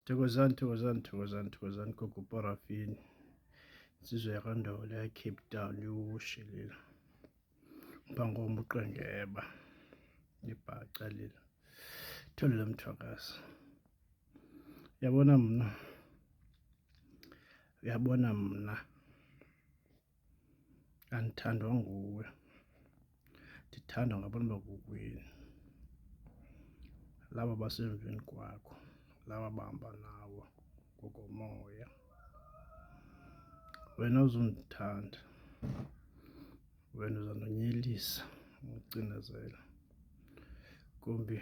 Thokozani gogo Parafini. Insizwe yakwaNdole ya-Cape Town iwushelile. Uphangoma uqengeba. Ibhaca leli. Tholile mthwakazi. Uyabona mna. Angithandwa nguwe. Ndithandwa ngabantu bakokwenu. Laba basemveni kwakho. Laba bahamba nawo ngokomoya. Wena uzundithanda. Wena uzandonyelisa ukucinezela. Kumbi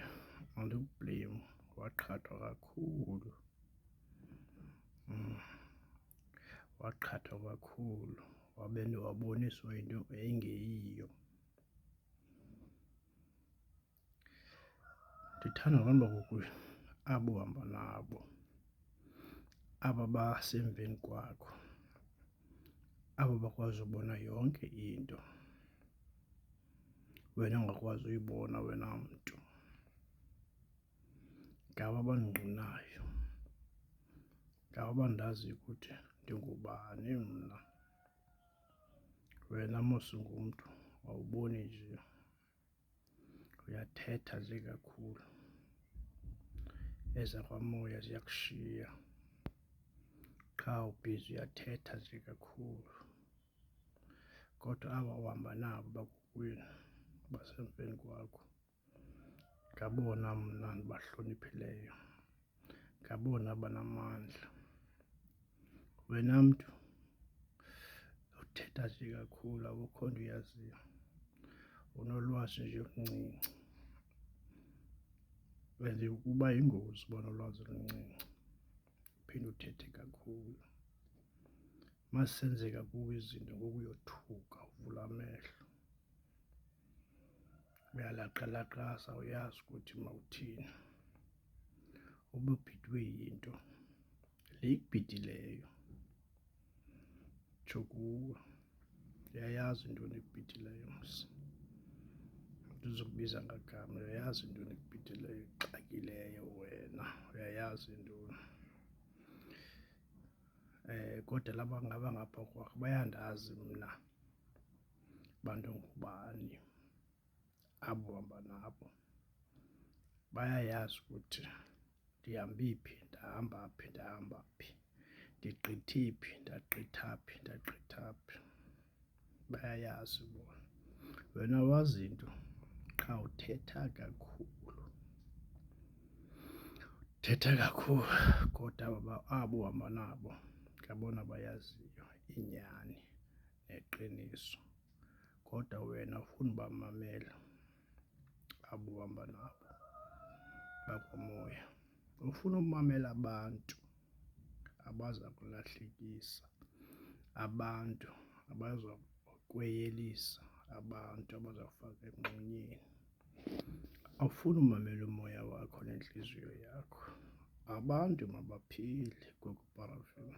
andikublame, waqhathwa kakhulu. Waqhathwa kakhulu. Waboniswa into engeyiyo. Ndithanda abantu bakokwenu, abo uhamba nabo, aba basemveni kwakho, aba bakwazi ubona yonke into wena ongakwazi uyibona wena mntu. Ngabo abandingqinayo, ngabo abandaziyo ukuthi ndingubani mna. Wena mos ungumntu awuboni nje, uyathetha nje kakhulu. Ezakwamoya ziyakushiya. Qha ubhizi uyathetha nje kakhulu. Kodwa aba uhamba nabo bakokwenu basemveni kwakho, ngabona mna ndibahloniphileyo, ngabona abanamandla. Wena mntu uthetha nje kakhulu, akukho nto uyaziyo, unolwazi nje oluncinci. Wenza ukuba yingozi uba nolwazi oluncinci, uphinde uthethe kakhulu. Masenzeka kuwe izinto ngoku uyothuka, uvula amehlo. Uyalaqalaqasa, awuyazi ukuthi mawuthini. Ube ubhidwe yinto le ikubhidileyo. Nditsho kuwe, uyayazi intoni ekubhidileyo mos. Andizukubiza ngagama, uyayazi intoni ekubhidileyo, ixakileyo wena, uyayazi intoni. Kodwa laba ngaba ngapha kwakho bayandazi mna bantu ngubani, abo uhamba nabo. Bayayazi ukuthi ndihambe phi, ndahamba phi, ndigqithe phi, ndagqitha phi. Bayayazi bona. Wena awazi into, qha uthetha kakhulu. Uthetha kakhulu, kodwa abo uhamba nabo ngabona bayaziyo inyani neqiniso. Kodwa wena ufuna ubamamela abo uhamba nabo bakomoya. Ufuna umamela abantu abaza kulahlekisa, abantu abaza kweyelisa, abantu abazakufaka emngxunyeni. Awufuni umamela umoya wakho nentliziyo yakho. Abantu mabaphile gogo Parafini.